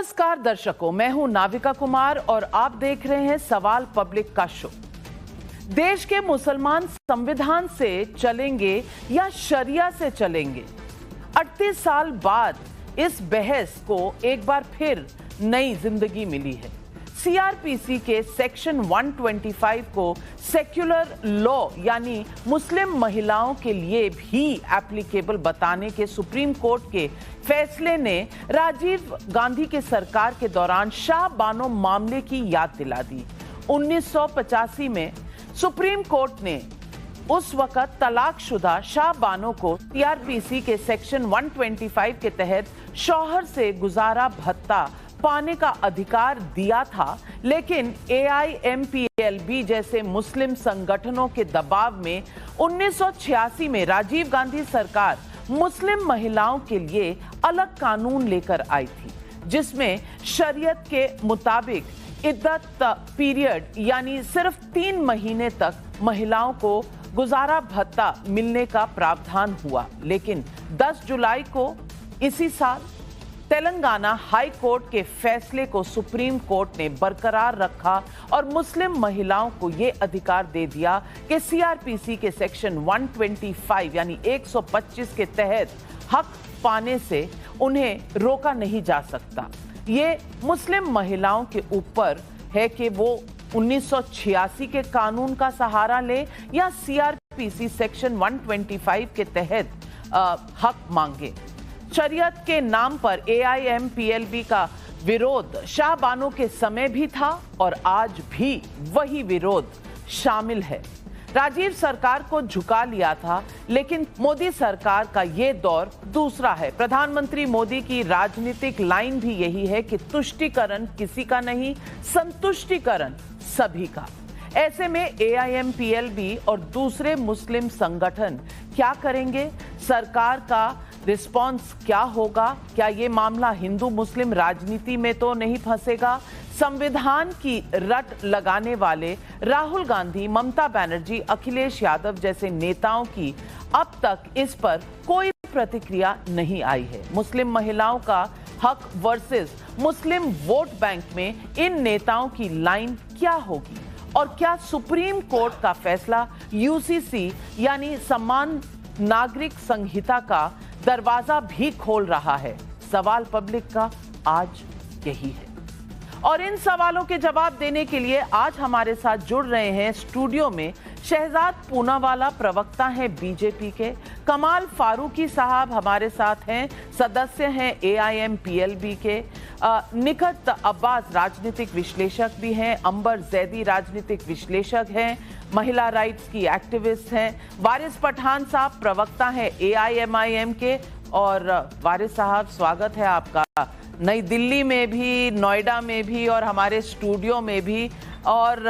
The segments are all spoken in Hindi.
नमस्कार दर्शकों, मैं हूं नाविका कुमार और आप देख रहे हैं सवाल पब्लिक का शो। देश के मुसलमान संविधान से चलेंगे या शरिया से चलेंगे? 38 साल बाद इस बहस को एक बार फिर नई जिंदगी मिली है। सीआरपीसी के सेक्शन 125 को सेक्युलर लॉ यानी मुस्लिम महिलाओं के लिए भी एप्लीकेबल बताने के सुप्रीम कोर्ट के फैसले ने राजीव गांधी के सरकार के दौरान शाह बानो मामले की याद दिला दी। 1985 में सुप्रीम कोर्ट ने उस वक्त तलाकशुदा शाह बानो को सीआरपीसी के सेक्शन 125 के तहत शौहर से गुजारा भत्ता पाने का अधिकार दिया था, लेकिन एआईएमपीएलबी जैसे मुस्लिम संगठनों के दबाव में 1986 में राजीव गांधी सरकार मुस्लिम महिलाओं के लिए अलग कानून लेकर आई थी, जिसमें शरीयत के मुताबिक इद्दत पीरियड यानी सिर्फ 3 महीने तक महिलाओं को गुजारा भत्ता मिलने का प्रावधान हुआ। लेकिन 10 जुलाई को इसी साल तेलंगाना हाई कोर्ट के फैसले को सुप्रीम कोर्ट ने बरकरार रखा और मुस्लिम महिलाओं को यह अधिकार दे दिया कि सीआरपीसी के सेक्शन 125 यानी 125 के तहत हक पाने से उन्हें रोका नहीं जा सकता। ये मुस्लिम महिलाओं के ऊपर है कि वो 1986 के कानून का सहारा ले या सीआरपीसी सेक्शन 125 के तहत हक मांगे। शरीयत के नाम पर एआईएमपीएलबी का विरोध शाह बानो के समय भी था और आज भी वही विरोध शामिल है। राजीव सरकार को झुका लिया था, लेकिन मोदी सरकार का ये दौर दूसरा है। प्रधानमंत्री मोदी की राजनीतिक लाइन भी यही है कि तुष्टीकरण किसी का नहीं, संतुष्टीकरण सभी का। ऐसे में एआईएमपीएलबी और दूसरे मुस्लिम संगठन क्या करेंगे? सरकार का रिस्पॉन्स क्या होगा? क्या ये मामला हिंदू मुस्लिम राजनीति में तो नहीं फंसेगा? संविधान की रट लगाने वाले राहुल गांधी, ममता बनर्जी, अखिलेश यादव जैसे नेताओं की अब तक इस पर कोई प्रतिक्रिया नहीं आई है। मुस्लिम महिलाओं का हक वर्सेस मुस्लिम वोट बैंक में इन नेताओं की लाइन क्या होगी? और क्या सुप्रीम कोर्ट का फैसला यूसीसी यानी समान नागरिक संहिता का दरवाजा भी खोल रहा है? सवाल पब्लिक का आज यही है और इन सवालों के जवाब देने के लिए आज हमारे साथ जुड़ रहे हैं स्टूडियो में शहजाद पूनावाला, प्रवक्ता हैं बीजेपी के, कमाल फारूकी साहब हमारे साथ हैं, सदस्य हैं एआईएमपीएलबी के, निखत अब्बास राजनीतिक विश्लेषक भी हैं, अंबर जैदी राजनीतिक विश्लेषक हैं, महिला राइट्स की एक्टिविस्ट हैं, वारिस पठान साहब प्रवक्ता हैं एआईएमआईएम के। और वारिस साहब, स्वागत है आपका नई दिल्ली में भी, नोएडा में भी और हमारे स्टूडियो में भी। और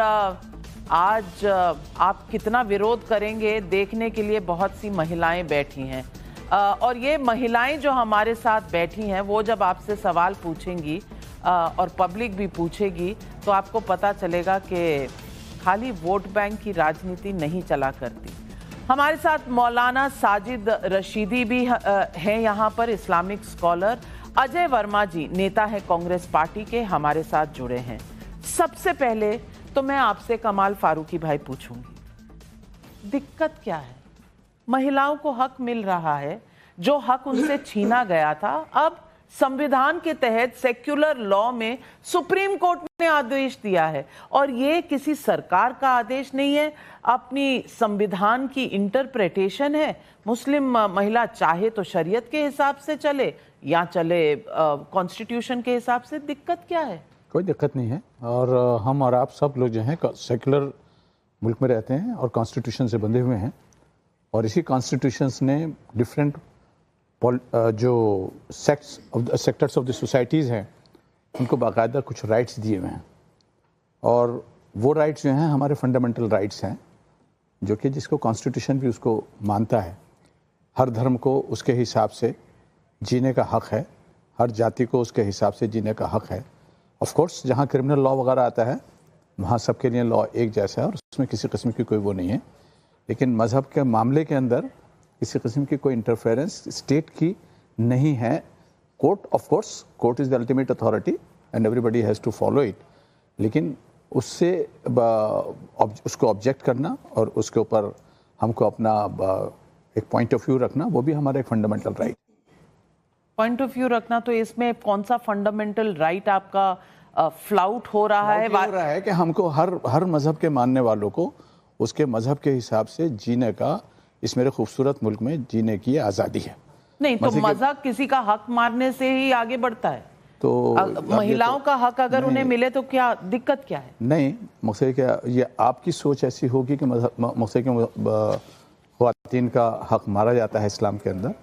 आज आप कितना विरोध करेंगे देखने के लिए बहुत सी महिलाएं बैठी हैं और ये महिलाएं जो हमारे साथ बैठी हैं वो जब आपसे सवाल पूछेंगी और पब्लिक भी पूछेगी तो आपको पता चलेगा कि खाली वोट बैंक की राजनीति नहीं चला करती। हमारे साथ मौलाना साजिद रशीदी भी हैं यहाँ पर, इस्लामिक स्कॉलर। अजय वर्मा जी नेता है कांग्रेस पार्टी के, हमारे साथ जुड़े हैं। सबसे पहले तो मैं आपसे कमाल फारूकी भाई पूछूंगी, दिक्कत क्या है? महिलाओं को हक मिल रहा है, जो हक उनसे छीना गया था अब संविधान के तहत सेक्युलर लॉ में सुप्रीम कोर्ट ने आदेश दिया है और ये किसी सरकार का आदेश नहीं है, अपनी संविधान की इंटरप्रिटेशन है। मुस्लिम महिला चाहे तो शरीयत के हिसाब से चले या चले कॉन्स्टिट्यूशन के हिसाब से। दिक्कत क्या है? कोई दिक्कत नहीं है और हम और आप सब लोग जो हैं सेक्युलर मुल्क में रहते हैं और कॉन्स्टिट्यूशन से बंधे हुए हैं और इसी कॉन्स्टिट्यूशंस ने डिफरेंट जो सेक्टर्स ऑफ द सोसाइटीज़ हैं उनको बाकायदा कुछ राइट्स दिए हुए हैं और वो राइट्स जो हैं हमारे फंडामेंटल राइट्स हैं, जो कि जिसको कॉन्स्टिट्यूशन भी उसको मानता है। हर धर्म को उसके हिसाब से जीने का हक है, हर जाति को उसके हिसाब से जीने का हक है। ऑफ कोर्स जहाँ क्रिमिनल लॉ वगैरह आता है वहाँ सबके लिए लॉ एक जैसा है और उसमें किसी किस्म की कोई वो नहीं है, लेकिन मज़हब के मामले के अंदर किसी किस्म की कोई इंटरफेरेंस स्टेट की नहीं है। Court, of course court is the ultimate authority, and everybody has to follow it, लेकिन उससे उसको ऑब्जेक्ट करना और उसके ऊपर हमको अपना एक पॉइंट ऑफ व्यू रखना, वो भी हमारा एक fundamental right. Point of view रखना, तो इसमें कौन सा फंडामेंटल राइट आपका फ्लाउट हो रहा है? हो रहा है कि हमको हर मजहब के मानने वालों को उसके मजहब के हिसाब से जीने का, इस मेरे खूबसूरत मुल्क में जीने की आज़ादी है। नहीं तो मजहब किसी का हक मारने से ही आगे बढ़ता है, तो महिलाओं का हक अगर उन्हें मिले तो क्या दिक्कत क्या है? नहीं, मुझसे क्या, ये आपकी सोच ऐसी होगी कि मुझसे ख़वातीन का हक मारा जाता है इस्लाम के अंदर,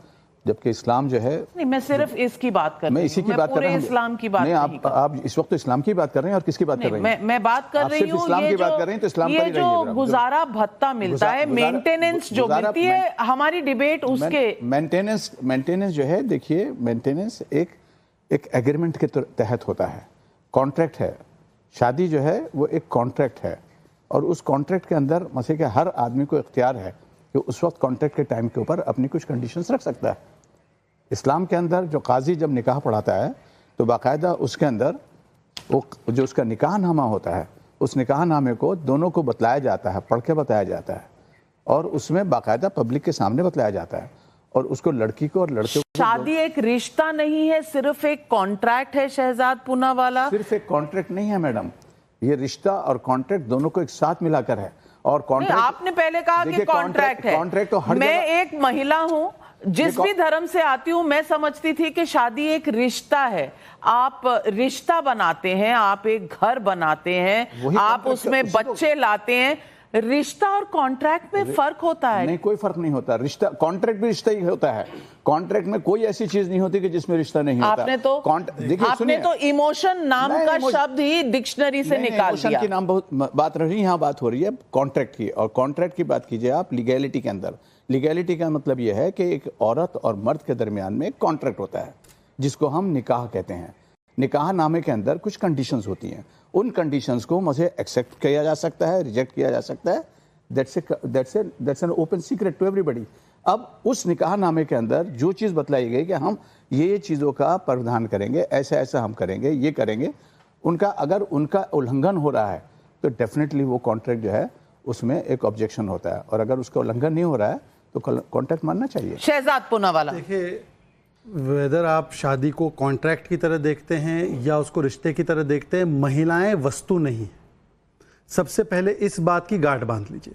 जबकि इस्लाम जो है, नहीं मैं सिर्फ इसकी बात कर रही हूं, मैं इसी की बात कर रहा हूं, इस्लाम की बात नहीं, आप इस वक्त तो इस्लाम की बात कर रहे हैं, और किसकी बात कर रहे हैं? मैं बात कर रही हूं इस्लाम की बात कर रहे हैं, तो इस्लाम पर ही रहिए। जो गुजारा भत्ता मिलता है, मेंटेनेंस जो मिलती है, हमारी डिबेट उसके मेंटेनेंस जो है, देखिए मेंटेनेंस एक एग्रीमेंट के तहत होता है, कॉन्ट्रैक्ट है। शादी जो है वो एक कॉन्ट्रैक्ट है, और उस कॉन्ट्रैक्ट के अंदर मसले के हर आदमी को इख्तियार है कि उस वक्त कॉन्ट्रैक्ट के टाइम के ऊपर अपनी कुछ कंडीशंस रख सकता है। इस्लाम के अंदर जो काजी जब निकाह पढ़ाता है तो बाकायदा उसके अंदर वो जो उसका निकाह नामा होता है, उस निकाह नामे को दोनों को बतलाया जाता है, पढ़ के बताया जाता है, और उसमें बाकायदा पब्लिक के सामने बतलाया जाता है, और उसको लड़की को और लड़के को। शादी एक रिश्ता नहीं है, सिर्फ एक कॉन्ट्रैक्ट है शहजाद पूनावाला। सिर्फ एक कॉन्ट्रैक्ट नहीं है मैडम, ये रिश्ता और कॉन्ट्रैक्ट दोनों को एक साथ मिलाकर है। और कॉन्ट्रैक्ट, आपने पहले कहा कि कॉन्ट्रैक्ट है, कॉन्ट्रैक्ट तो हर मैं एक महिला हूं, जिस भी धर्म से आती हूं, मैं समझती थी कि शादी एक रिश्ता है। आप रिश्ता बनाते हैं, आप एक घर बनाते हैं, आप उसमें बच्चे लाते हैं। रिश्ता और कॉन्ट्रैक्ट में फर्क होता है? नहीं, कोई फर्क नहीं होता। रिश्ता, कॉन्ट्रैक्ट भी रिश्ता ही होता है। कॉन्ट्रैक्ट में कोई ऐसी चीज नहीं होती कि जिसमें रिश्ता नहीं होता। आपने तो इमोशन नाम का शब्द ही डिक्शनरी से निकाल दिया। इमोशन की नाम बहुत बात रही, यहाँ बात हो रही है कॉन्ट्रैक्ट की, और कॉन्ट्रैक्ट की बात कीजिए आप लीगैलिटी के अंदर। लीगैलिटी का मतलब यह है कि एक औरत और मर्द के दरमियान में एक कॉन्ट्रैक्ट होता है, जिसको हम निकाह कहते हैं। निकाह नामे के अंदर कुछ कंडीशंस होती हैं, उन कंडीशंस को मुझे एक्सेप्ट किया जा सकता है, रिजेक्ट किया जा सकता है। That's an open secret to everybody. अब उस निकाह नामे के अंदर जो चीज़ बतलाई गई कि हम ये चीज़ों का प्रावधान करेंगे, ऐसा ऐसा हम करेंगे, ये करेंगे, उनका अगर उनका उल्लंघन हो रहा है तो डेफिनेटली वो कॉन्ट्रैक्ट जो है उसमें एक ऑब्जेक्शन होता है, और अगर उसका उल्लंघन नहीं हो रहा है तो कॉन्ट्रैक्ट मानना चाहिए। शहजाद पूनावाला, देखिए, वेदर आप शादी को कॉन्ट्रैक्ट की तरह देखते हैं या उसको रिश्ते की तरह देखते हैं, महिलाएं वस्तु नहीं। सबसे पहले इस बात की गांठ बांध लीजिए।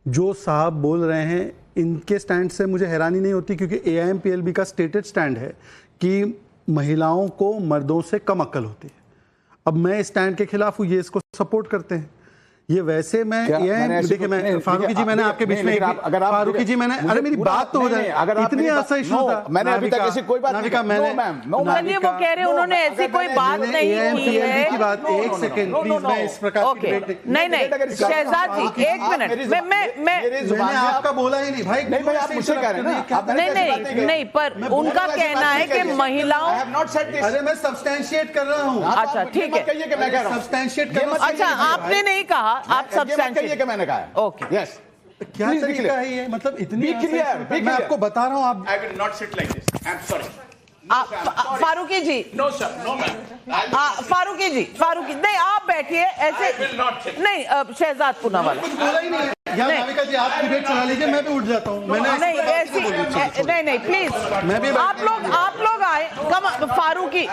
जो साहब बोल रहे हैं, इनके स्टैंड से मुझे हैरानी नहीं होती, क्योंकि AIMPLB का स्टेटेड स्टैंड है कि महिलाओं को मर्दों से कम अक्ल होती है। अब मैं इस स्टैंड के खिलाफ हूँ, ये इसको सपोर्ट करते हैं। ये वैसे मैं देखिए, मैं फारूकी जी, मैंने आपके बीच में फारूकी जी, मैंने, अरे मेरी बात तो हो जाए, इतनी असहिष्णुता मैंने अभी तक ऐसी कोई बात नहीं कहा। मैंने वो कह रहे उन्होंने ऐसी कोई बात नहीं की है की बात। एक सेकंड प्लीज, मैं इस प्रकार की नहीं शहजाद जी, एक मिनट, मैंने आपका बोला ही नहीं भाई। नहीं, आप मुझसे कह रहे हैं ना। नहीं, पर उनका कहना है कि महिलाओं, अरे मैं सब्सटेंशिएट कर रहा हूँ। अच्छा ठीक है, सब्सटेंशिएट कर रहा हूँ। अच्छा आपने नहीं कहा, आप सब्सटेंशिएट, मैंने कहा। ओके, यस, क्या तरीका है ये? मतलब इतनी मैं आपको बता रहा हूँ, आप I will not sit like this. I'm sorry. Farooqui ji, No sir, no ma'am. Farooqui जी, नहीं आप बैठिए ऐसे। I will not sit. नहीं, शहजाद पूनावाला, कुछ बोला ही नहीं है। नाविका जी, आप डिबेट चला लीजिए, मैं भी उठ जाता हूँ। मैंने नहीं ऐसी, नहीं प्लीज, मैं भी आप लोग आए। कम, फारूकी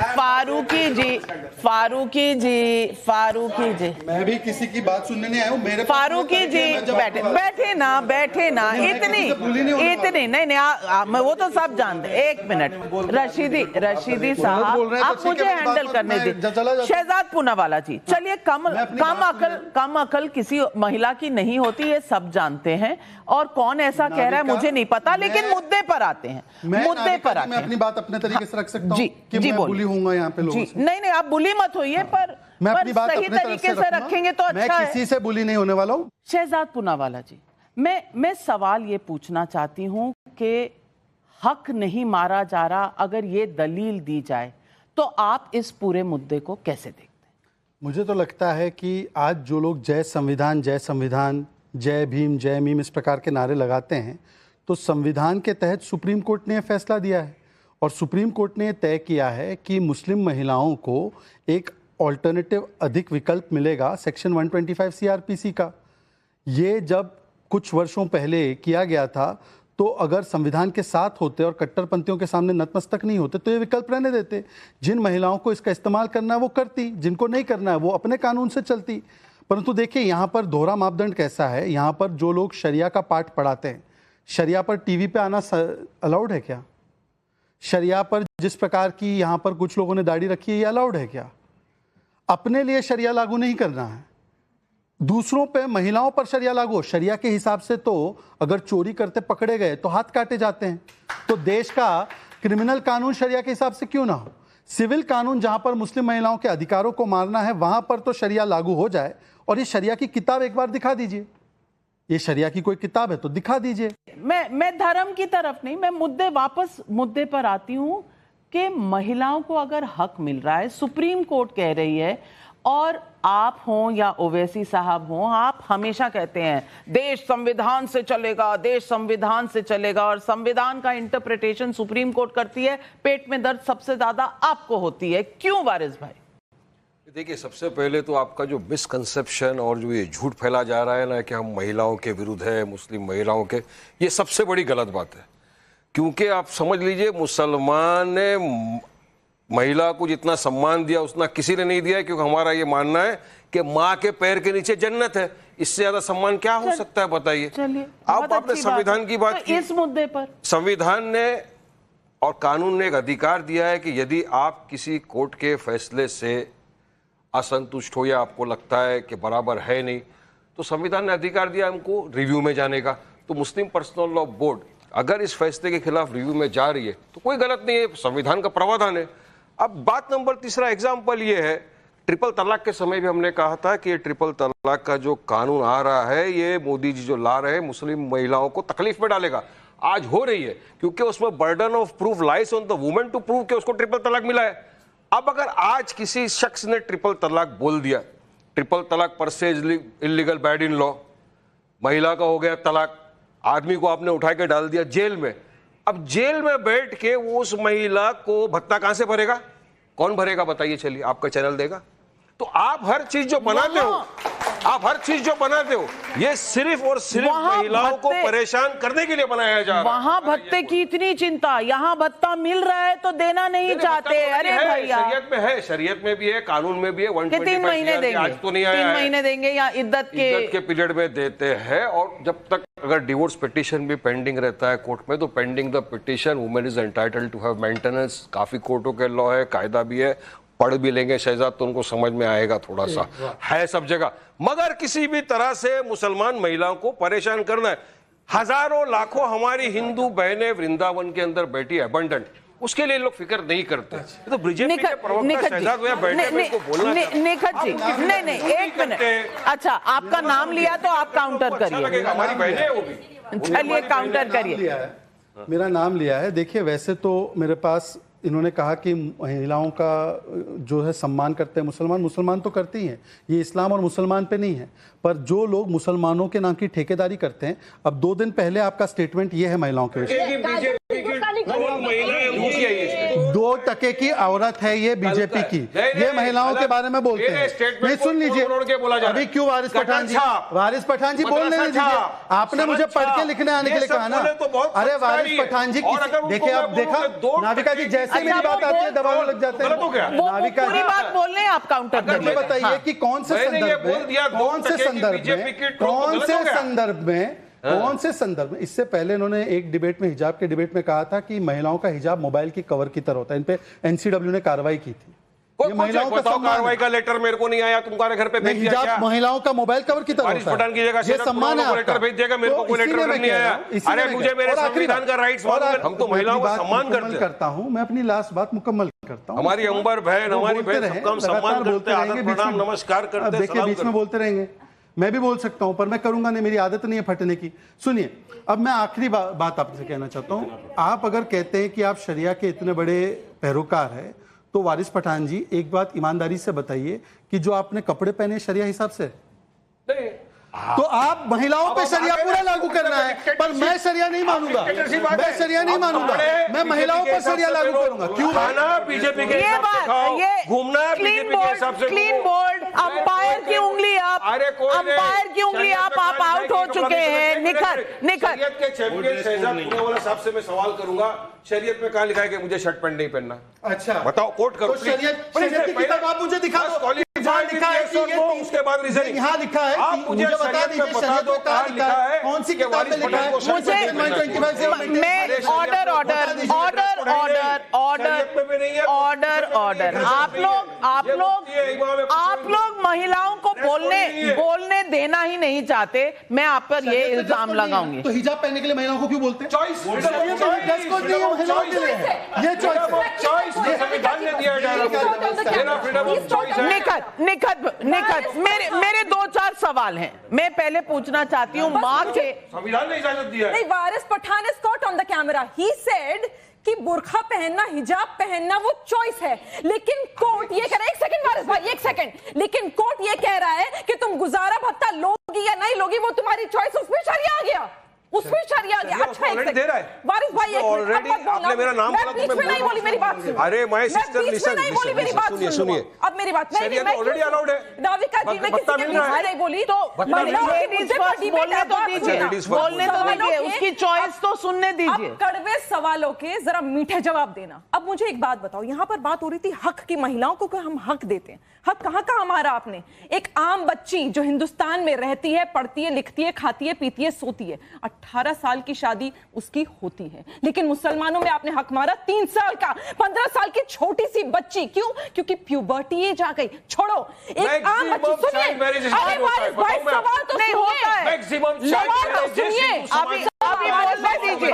जी, मैं भी किसी की बात सुनने नहीं आया हूँ। मेरे फारूकी जी बैठे ना, इतनी नहीं, वो तो सब जानते। एक मिनट, रशीदी साहब, आप मुझे हैंडल करने दीजिए। शहजाद पूनावाला जी, चलिए, कम अकल किसी महिला की नहीं होती, ये सब जानते हैं, और कौन ऐसा कह रहा है मुझे नहीं पता, लेकिन मुद्दे पर आते हैं। मैं अपनी बात अपने तरीके से रख सकता हूं कि मैं बुली होऊंगा यहाँ पे लोगों से। नहीं, आप बुली मत होइए, पर मैं अपनी बात सही तरीके से रखेंगे तो अच्छा है। मैं किसी से बुली नहीं होने वाला हूँ। शहजाद पूनावाला जी, मैं सवाल ये पूछना चाहती हूँ कि हक नहीं मारा जा रहा, अगर ये दलील दी जाए तो आप इस पूरे मुद्दे को कैसे देखते हैं? मुझे तो लगता है कि आज जो लोग जय संविधान, जय भीम, जय मीम इस प्रकार के नारे लगाते हैं, तो संविधान के तहत सुप्रीम कोर्ट ने यह फैसला दिया है, और सुप्रीम कोर्ट ने तय किया है कि मुस्लिम महिलाओं को एक ऑल्टरनेटिव अधिक विकल्प मिलेगा सेक्शन 125 सीआरपीसी का। ये जब कुछ वर्षों पहले किया गया था तो अगर संविधान के साथ होते और कट्टरपंथियों के सामने नतमस्तक नहीं होते तो ये विकल्प रहने देते। जिन महिलाओं को इसका इस्तेमाल करना है वो करती, जिनको नहीं करना है वो अपने कानून से चलती। परंतु देखिए यहाँ पर दोहरा मापदंड कैसा है, यहाँ पर जो लोग शरिया का पाठ पढ़ाते हैं, शरिया पर टीवी पे आना अलाउड है क्या? शरिया पर जिस प्रकार की यहाँ पर कुछ लोगों ने दाढ़ी रखी है ये अलाउड है क्या? अपने लिए शरिया लागू नहीं करना है, दूसरों पे, महिलाओं पर शरिया लागू। शरिया के हिसाब से तो अगर चोरी करते पकड़े गए तो हाथ काटे जाते हैं। तो देश का क्रिमिनल कानून शरिया के हिसाब से क्यों ना हो? सिविल कानून जहां पर मुस्लिम महिलाओं के अधिकारों को मारना है वहां पर तो शरिया लागू हो जाए। और ये शरिया की किताब एक बार दिखा दीजिए, ये शरिया की कोई किताब है तो दिखा दीजिए। मैं धर्म की तरफ नहीं, मैं मुद्दे पर आती हूं कि महिलाओं को अगर हक मिल रहा है, सुप्रीम कोर्ट कह रही है, और आप हों या ओवैसी साहब हों, आप हमेशा कहते हैं देश संविधान से चलेगा, देश संविधान से चलेगा, और संविधान का इंटरप्रिटेशन सुप्रीम कोर्ट करती है। पेट में दर्द सबसे ज्यादा आपको होती है, क्यों वारिस भाई? देखिए, सबसे पहले तो आपका जो मिसकंसेप्शन और जो ये झूठ फैला जा रहा है ना कि हम महिलाओं के विरुद्ध है, मुस्लिम महिलाओं के, ये सबसे बड़ी गलत बात है। क्योंकि आप समझ लीजिए, मुसलमान ने महिला को जितना सम्मान दिया उतना किसी ने नहीं दिया है, क्योंकि हमारा ये मानना है कि माँ के पैर के नीचे जन्नत है। इससे ज्यादा सम्मान क्या हो सकता है, बताइए। आप आपने संविधान की बात की, इस मुद्दे पर संविधान ने और कानून ने एक अधिकार दिया है कि यदि आप किसी कोर्ट के फैसले से असंतुष्ट हो या आपको लगता है कि बराबर है नहीं, तो संविधान ने अधिकार दिया हमको रिव्यू में जाने का। तो मुस्लिम पर्सनल लॉ बोर्ड अगर इस फैसले के खिलाफ रिव्यू में जा रही है तो कोई गलत नहीं है, संविधान का प्रावधान है। अब बात नंबर तीसरा एग्जाम्पल ये है, ट्रिपल तलाक के समय भी हमने कहा था कि ये ट्रिपल तलाक का जो कानून आ रहा है, ये मोदी जी जो ला रहे हैं मुस्लिम महिलाओं को तकलीफ में डालेगा। आज हो रही है, क्योंकि उसमें burden of proof lies on the women to prove कि उसको ट्रिपल तलाक मिला है। अब अगर आज किसी शख्स ने ट्रिपल तलाक बोल दिया, ट्रिपल तलाक पर से इलीगल बैड इन लॉ, महिला का हो गया तलाक, आदमी को आपने उठा के डाल दिया जेल में। अब जेल में बैठ के वो उस महिला को भत्ता कहां से भरेगा? कौन भरेगा बताइए? चलिए, आपका चैनल देगा? तो आप हर चीज जो बनाते हो, ये सिर्फ और सिर्फ महिलाओं को परेशान करने के लिए बनाया जा रहा है। वहां भत्ते की इतनी चिंता, यहाँ भत्ता मिल रहा है तो देना नहीं चाहते। अरे भैया, शरीयत में है, शरीयत में भी है, कानून में भी है। 3 महीने देंगे, आज तो नहीं आया, 3 महीने देंगे या इद्दत के पीरियड में देते हैं। और जब तक अगर डिवोर्स पिटीशन भी पेंडिंग रहता है कोर्ट में, तो pending the petition women is entitled to have maintenance. काफी कोर्टों के लॉ है, कायदा भी है, पढ़ भी लेंगे शहजाद तो उनको समझ में आएगा, थोड़ा सा है सब जगह। मगर किसी भी तरह से मुसलमान महिलाओं को परेशान करना है। हजारों लाखों हमारी हिंदू बहनें वृंदावन के अंदर बैठी अबंडेंट, उसके लिए लोग फिक्र नहीं करते। तो बीजेपी के प्रवक्ता शहजाद भैया बैठे, मेरे को बोलना निखत जी, नहीं, एक मिनट। अच्छा, आपका नाम लिया तो आप काउंटर करिए। हमारी बहनें वो भी, चलिए काउंटर करिए। मेरा नाम लिया है। देखिए, वैसे तो मेरे पास इन्होंने कहा कि महिलाओं का जो है सम्मान करते हैं मुसलमान तो करते ही हैं, ये इस्लाम और मुसलमान पे नहीं है। पर जो लोग मुसलमानों के नाम की ठेकेदारी करते हैं, अब 2 दिन पहले आपका स्टेटमेंट ये है महिलाओं के विषय, 2% की औरत है ये बीजेपी की, ये महिलाओं के बारे में बोलते हैं। नहीं, सुन लीजिए, अभी क्यों वारिस पठान जी बोल नहीं दीजिए। आपने मुझे पढ़ के लिखने आने के लिए कहा ना। अरे वारिस पठान जी, देखिए, आप देखा नाविका जी, जैसे मेरी बात आती है दबाव लग जाते हैं। नाविका जी, बात बोल रहे हैं, आप काउंटर करिए। बताइए कि कौन से संदर्भ में इससे पहले इन्होंने एक डिबेट में, हिजाब के डिबेट में कहा था कि महिलाओं का हिजाब मोबाइल की कवर की तरह होता है। इन पे एनसीडब्ल्यू ने कार्रवाई की थी। ये महिलाओं का कार्रवाई का लेटर मेरे को नहीं आया, तुम्हारे घर पे भेज दिया क्या? महिलाओं का मोबाइल कवर की तरह होता है। की जगह ये सम्मान है, लेटर भेज देगा, मेरे को कोई लेटर नहीं आया। अरे मुझे मेरे संविधान का राइट्स, हम तो महिलाओं का सम्मान करता हूं। मैं अपनी लास्ट बात मुकम्मल करता हूं। हमारी अंबर बहन, हमारी बहन, सबका हम सम्मान करते हैं, आदर प्रणाम नमस्कार करते हैं। देखिए, बीच में बोलते रहेंगे, मैं भी बोल सकता हूं, पर मैं करूंगा नहीं, मेरी आदत नहीं है फटने की। सुनिए, अब मैं आखिरी बात आपसे कहना चाहता हूं। आप अगर कहते हैं कि आप शरिया के इतने बड़े पैरोकार हैं, तो वारिस पठान जी, एक बात ईमानदारी से बताइए कि जो आपने कपड़े पहने शरिया हिसाब से? नहीं, तो आप महिलाओं पे शरिया पूरा लागू करना है, पर मैं शरिया नहीं मानूंगा, मैं शरिया नहीं मानूंगा, मैं महिलाओं पर शरिया लागू करूंगा। क्यों? बीजेपी के ये बात, ये घूमना क्लीन बोर्ड, अंपायर की उंगली आप, अंपायर की उंगली आप आउट हो चुके हैं। निखत के चैंपियन शहजाद पूनावाला साहब से मैं सवाल करूंगा, शरीयत में कहाँ लिखा है कि मुझे शर्ट पैंट नहीं पहनना? अच्छा बताओ, कोट करो। तो शरीयत की किताब आप मुझे दिखा दो, जहाँ लिखा है कि ये उसके बाद रीजनिंग यहाँ लिखा है, आप मुझे बता दीजिए शरीयत में कहाँ लिखा है, कौन सी किताब में लिखा है? मैं ऑर्डर आप लोग महिलाओं को बोलने देना ही नहीं चाहते। मैं आप पर ये इल्जाम लगाऊंगी। तो हिजाब पहनने के लिए महिलाओं को क्यों बोलते हैं? चॉइस ये चॉइस संविधान ने दिया है। निखत मेरे 2-4 सवाल हैं। मैं पहले पूछना चाहती हूँ, माँ के संविधान ने इजाजत दिया है। नहीं, Waris Pathan is caught on the camera, he said कि बुर्खा पहनना, हिजाब पहनना वो चॉइस है, लेकिन कोर्ट ये कह रहा है, एक सेकंड वारिस भाई, एक सेकंड, लेकिन कोर्ट ये कह रहा है कि तुम गुजारा भत्ता लोगी या नहीं लोगी वो तुम्हारी चॉइस, उसमें शरिया आ गया, उसमें शरिया आ गया। अच्छा, एक दे रहा है वारिस भाई, ऑलरेडी आपने मेरा नाम बोला तो मैं नहीं बोली, मेरी बात सुनो। अरे माय सिस्टर लिसन, सुनिए, अब मेरी बात नहीं, ऑलरेडी अलाउड है। नाविका जी ने किसी के बीच नहीं बोली, तो लेडीज फर्स्ट बोलने तो दीजिए, उसकी चॉइस तो सुनने दीजिए। कड़वे सवालों के जरा मीठे जवाब देना। अब मुझे एक बात बताओ, यहाँ पर बात हो रही थी हक की, महिलाओं को हम हक देते हैं, हक कहाँ का हमारा? आपने एक आम बच्ची जो हिंदुस्तान में रहती है, पढ़ती है, लिखती है, खाती है, पीती है, सोती है, 18 साल की शादी उसकी होती है, लेकिन मुसलमानों में आपने हक मारा 3 साल का, 15 साल की छोटी सी बच्ची। क्यों? क्योंकि प्यूबर्टी एज आ गई। छोड़ो, एक आम बच्ची, सुनिए, अरे वारिस भाई सवाल तो नहीं होता है, सवाल तो सुनिए, अभी बोलने दीजिए।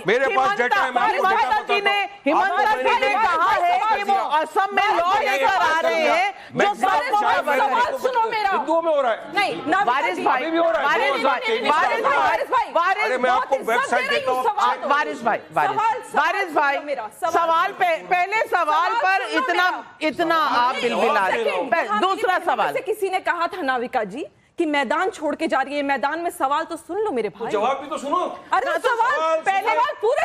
मेरे पास डेटा है, हिमंता जी ने कहा है कि वो असम में लॉ लेकर आ रहे हैं जो सवाल सुनो मेरा, हिंदुओं में हो रहा है। नहीं, वारिस भाई, सवाल पहले सवाल पर इतना आप बिलबिला रहे हैं। दूसरा सवाल, किसी ने कहा था नाविका जी कि मैदान छोड़ के जा रही है, मैदान में सवाल तो सुन लो मेरे भाई, जवाब भी तो सुनो। अरे सवाल पहले पूरे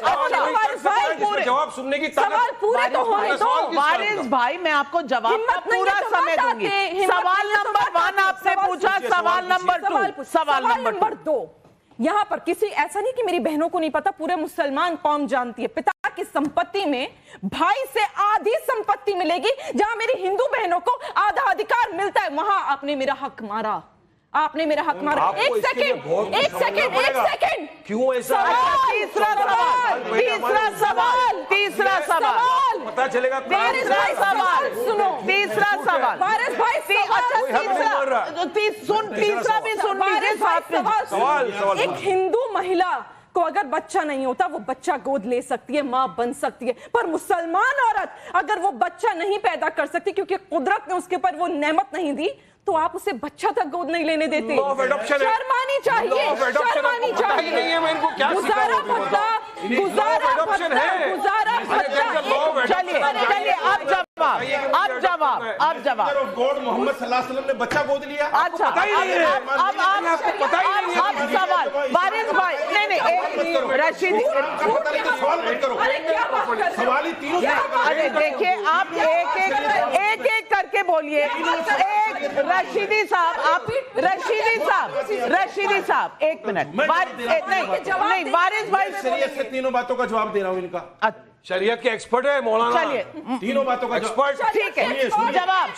जवाब सुनने की सवाल पूरे तो होने दो। वारिस भाई, मैं आपको जवाब का पूरा समय दूंगी। सवाल नंबर 1 आपसे पूछा, सवाल नंबर 2, सवाल नंबर 2। यहाँ पर किसी, ऐसा नहीं कि मेरी बहनों को नहीं पता, पूरे मुसलमान कौम जानती है, पिता की संपत्ति में भाई से आधी संपत्ति मिलेगी, जहां मेरी हिंदू बहनों को आधा अधिकार मिलता है, वहां आपने मेरा हक मारा, आपने मेरा हक मारा। एक सेकंड, क्यों ऐसा? तीसरा सवाल पता चलेगा। सुनो, तीसरा सवाल वारिस भाई, तीसरा भी सुन लीजिए। सवाल एक हिंदू महिला को अगर बच्चा नहीं होता, वो बच्चा गोद ले सकती है, मां बन सकती है, पर मुसलमान औरत अगर वो बच्चा नहीं पैदा कर सकती क्योंकि कुदरत ने उसके ऊपर वो नेमत नहीं दी, तो आप उसे बच्चा तक गोद नहीं लेने देते। शर्मानी चाहिए, शर्मानी चाहिए। गुजारा भत्ता। चलिए, अब जवाब। मोहम्मद सल्लल्लाहु अलैहि वसल्लम ने बच्चा गोद लिया। अच्छा, अब सवाल वारिस भाई, नहीं, रशीदी, सवाल ही तीनों। अरे देखिए, आप एक करके बोलिए। रशीदी साहब 1 मिनट। नहीं, वारिस भाई, शरीयत से तीनों बातों का जवाब दे रहा हूँ इनका। शरीयत के एक्सपर्ट है मौलाना। चलिए, तीनों बातों का एक्सपर्ट, ठीक है। जवाब।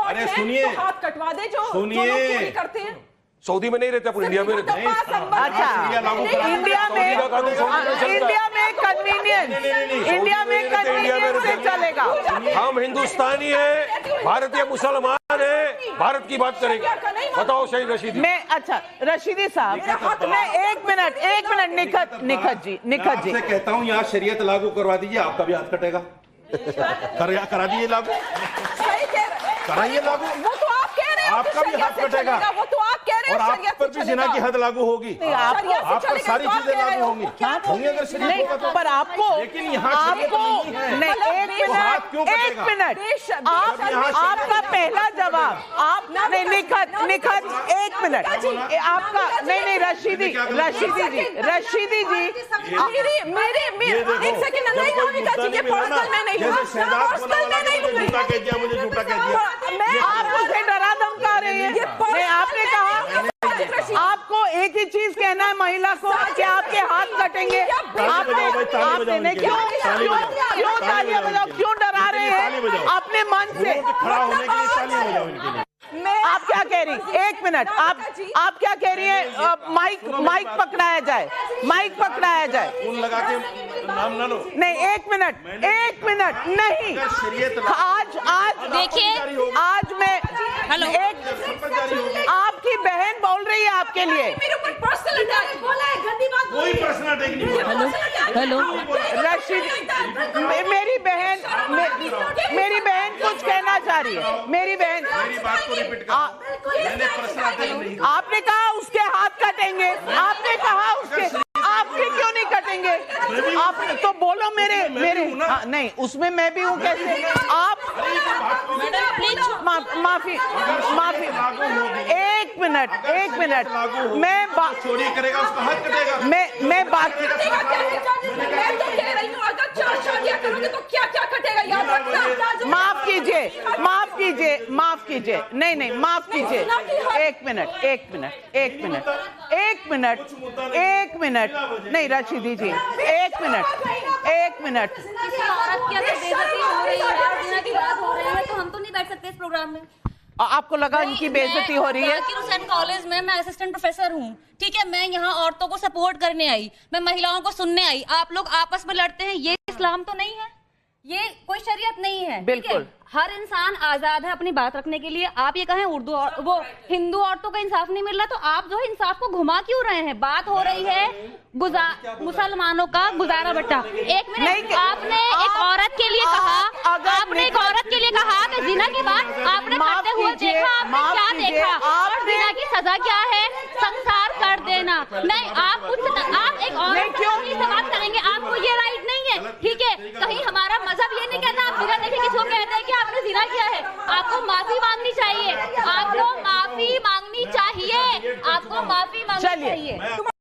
अरे सुनिए, हाथ कटवा दे जो सुनिए, करते हैं। सऊदी में नहीं रहते, अपन इंडिया में रहते हैं। अच्छा, इंडिया में कन्वीनियंस से चलेगा। हम हिंदुस्तानी हैं, भारतीय मुसलमान हैं, भारत की बात करेंगे। बताओ शहीद रशीदी। अच्छा, रशीदी साहब, मैं एक मिनट, निखत जी, मैं कहता हूँ यहाँ शरीयत लागू करवा दीजिए, आपका भी हाथ कटेगा। करा दीजिए लागू, कराइए लागू। वो तो आप कह रहे हैं, आपका भी हाथ कटेगा। वो तो आप कह रहे हैं, और आप पर भी जिना की हद लागू होगी, आप पर सारी चीजें लागू होंगी अगर शरीयत होगा तो। पर आपको, लेकिन यहाँ नहीं, एक मिनट, आपका पहला जवाब, आप निखत, मिनट, आपका नहीं रशीदी जी, एक सेकंड, नहीं नाविका जी, ये पर्सनल में नहीं हुआ, पर्सनल में नहीं हुआ। झूठा कह दिया, मुझे झूठा कह दिया। आप मुझे डरा धमका रहे हैं। नहीं, आपने कहा आपको एक ही चीज कहना है महिला को कि आपके हाथ कटेंगे। आपने नहीं, क्यों तालियां बजाओ, क्यों डरा रहे हैं अपने मन से? खड़ा होने के लिए तालियां बजाओ इनके लिए। आप क्या कह रही? एक मिनट, आप क्या कह रही हैं? माइक पकड़ाया जाए, माइक पकड़ाया जाए। फोन लगा के नाम ना लो। नहीं, एक मिनट नहीं। आज देखिए, आज मैं हेलो, आपकी बहन बोल रही है आपके लिए। कोई पर्सनल अटैक नहीं हुआ। हेलो, रशीद, मेरी बहन कुछ कहना चाह रही है। मेरी बहन, मेरी बात को रिपीट कर, मैंने पर्सनल अटैक नहीं। आपने कहा उसके हाथ कटेंगे, आपने कहा उसके, आपके क्यों नहीं कटेंगे? आप तो बोलो मेरे नहीं, उसमें मैं भी हूँ कैसे? आप माफी, एक मिनट, मैं चोरी करेगा उसका हाथ कटेगा। मैं बात, मैं तो कह रही हूँ, अगर 4 शादियां करोगे तो क्या क्या कटेगा, याद रखना। माफ कीजिए, नहीं, माफ कीजिए। एक मिनट, नहीं रशीदी जी, एक मिनट। किसी औरत की अगर बेइज्जती हो रही है, जिना की बात हो रही है, तो हम तो नहीं बैठ सकते इस प्रोग्राम में। आपको लगा इनकी बेइज्जती हो रही है? जाकिर हुसैन कॉलेज में मैं असिस्टेंट प्रोफेसर हूँ, ठीक है। मैं यहाँ औरतों को सपोर्ट करने आई, मैं महिलाओं को सुनने आई। आप लोग आपस में लड़ते हैं, ये इस्लाम तो नहीं है, ये कोई शरीयत नहीं है। बिल्कुल, हर इंसान आजाद है अपनी बात रखने के लिए। आप ये कहें उर्दू और वो हिंदू औरतों को इंसाफ नहीं मिल रहा, तो आप जो है इंसाफ को घुमा क्यों रहे हैं? बात हो रही है मुसलमानों का गुजारा भट्टा। एक मिनट, आपने एक औरत के लिए कहा, कि जिना की बात आपने करते हुए देखा, आपने क्या देखा, और जिना की सजा क्या है? संसार कर देना। नहीं, आप एक औरत की बात करेंगे, आपको ये राइट नहीं है, ठीक है। कहीं हमारा मजहब ये नहीं कहता आप बिना देखे किसी को कहते हैं कि आपने जिना किया है। आपको माफी मांगनी चाहिए, आपको माफी मांगनी चाहिए।